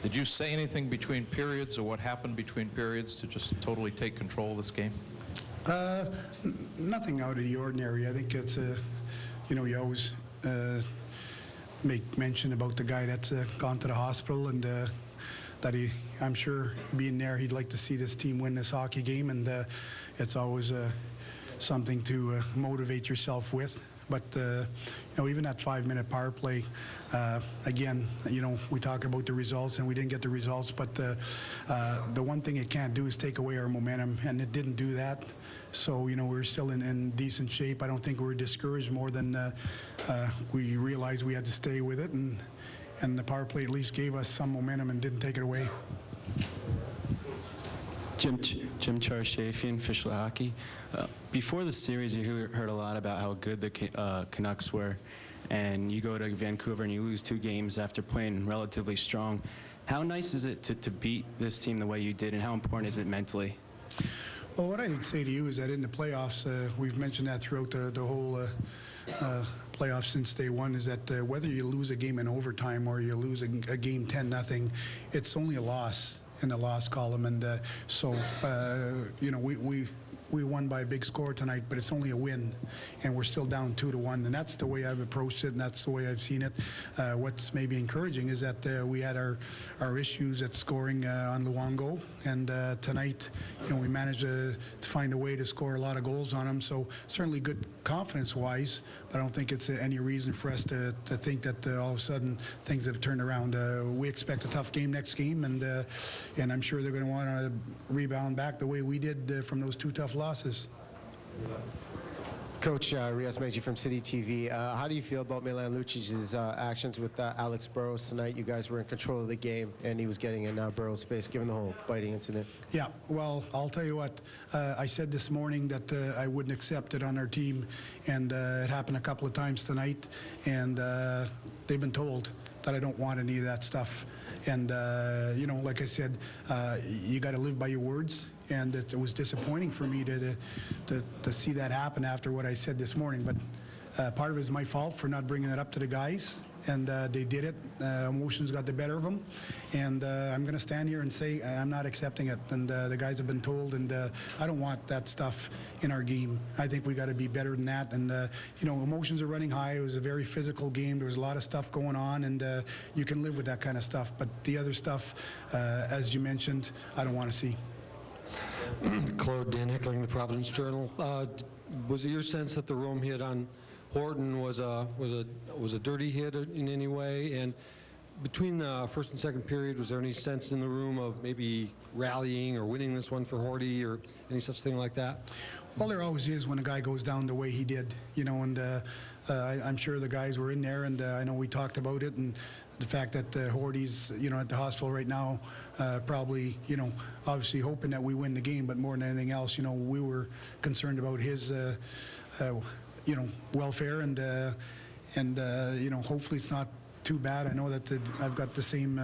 Did you say anything between periods or what happened between periods to just totally take control of this game? Nothing out of the ordinary. I think it's, you always make mention about the guy that's gone to the hospital, and that I'm sure being there, he'd like to see this team win this hockey game, and it's always something to motivate yourself with. But, even that 5-minute power play, again, we talk about the results, and we didn't get the results, but the one thing it can't do is take away our momentum, and it didn't do that. So, we're still in decent shape. I don't think we were discouraged more than we realized we had to stay with it, and the power play at least gave us some momentum and didn't take it away. Jim Charshafian, Official Hockey. Before the series, you heard a lot about how good the Canucks were, and you go to Vancouver and you lose 2 games after playing relatively strong. How nice is it to beat this team the way you did, and how important is it mentally? Well, what I would say to you is that in the playoffs, we've mentioned that throughout the whole playoffs since day one, is that whether you lose a game in overtime or you lose a game 10-0, it's only a loss in the loss column, and so we won by a big score tonight, but it's only a win, and we're still down 2-1, and that's the way I've approached it, and that's the way I've seen it. What's maybe encouraging is that we had our issues at scoring on Luongo, and tonight, we managed to find a way to score a lot of goals on him, so certainly good confidence-wise, but I don't think it's any reason for us to think that all of a sudden things have turned around. We expect a tough game next game, and I'm sure they're going to want to rebound back the way we did from those 2 tough losses. Coach, Rios Meiji from City TV. How do you feel about Milan Lucic's actions with Alex Burrows tonight? You guys were in control of the game, and he was getting in Burrows' face, given the whole biting incident. Yeah, well, I'll tell you what. I said this morning that I wouldn't accept it on our team, and it happened a couple of times tonight, and they've been told that I don't want any of that stuff. And, like I said, you got to live by your words. And it was disappointing for me to see that happen after what I said this morning. But part of it is my fault for not bringing it up to the guys. And they did it. Emotions got the better of them. And I'm going to stand here and say I'm not accepting it. And the guys have been told, and I don't want that stuff in our game. I think we got to be better than that. And, emotions are running high. It was a very physical game. There was a lot of stuff going on, and you can live with that kind of stuff. But the other stuff, as you mentioned, I don't want to see. Claude Dan Hickling, the Providence Journal. Was it your sense that the Rome hit on Horton was a dirty hit in any way? And between the first and second period, was there any sense in the room of maybe rallying or winning this one for Horty or any such thing like that? Well, there always is when a guy goes down the way he did, and I'm sure the guys were in there, and I know we talked about it, and the fact that Horty's, at the hospital right now, probably, obviously hoping that we win the game, but more than anything else, we were concerned about his, welfare, and hopefully it's not too bad. I know that I've got the same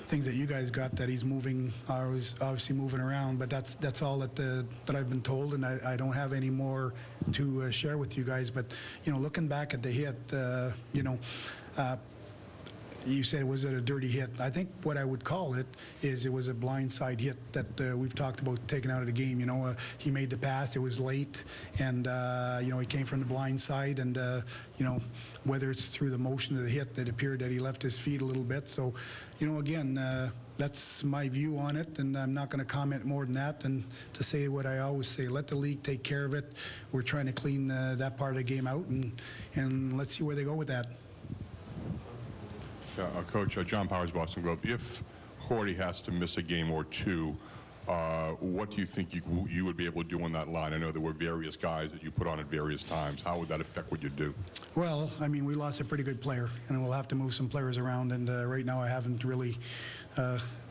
things that you guys got, that he's moving, obviously moving around, but that's all that I've been told, and I don't have any more to share with you guys. But looking back at the hit, you said, was it a dirty hit? I think what I would call it is it was a blindside hit that we've talked about taking out of the game. He made the pass, it was late, and he came from the blind side, and whether it's through the motion of the hit, that appeared that he left his feet a little bit. So, again, that's my view on it, and I'm not going to comment more than that than to say what I always say: let the league take care of it. We're trying to clean that part of the game out, and let's see where they go with that. Coach, John Powers, Boston Globe. If Horty has to miss a game or 2, what do you think you would be able to do on that line? I know there were various guys that you put on at various times. How would that affect what you do? Well, we lost a pretty good player, and we'll have to move some players around. And right now I haven't really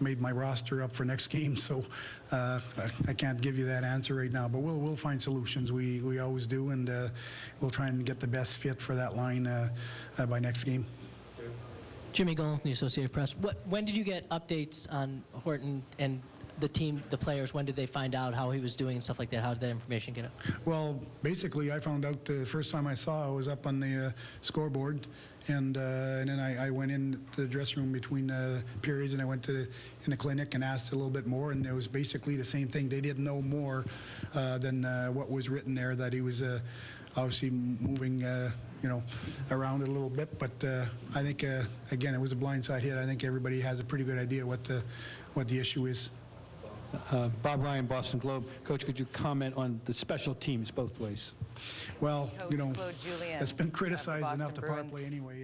made my roster up for next game, so I can't give you that answer right now. But we'll find solutions. We always do, and we'll try and get the best fit for that line by next game. Jimmy Golan from the Associated Press. When did you get updates on Horton, and the team, the players, when did they find out how he was doing and stuff like that? How did that information get out? Well, basically, I found out the first time I saw it was up on the scoreboard, and then I went in the dressing room between periods, and I went in the clinic and asked a little bit more, and it was basically the same thing. They didn't know more than what was written there, that he was obviously moving, around a little bit. But I think, again, it was a blindside hit. I think everybody has a pretty good idea what the issue is. Bob Ryan, Boston Globe. Coach, could you comment on the special teams both ways? Well, Coach Claude Julien it's been of the criticized Boston enough the power Bruins. play anyway.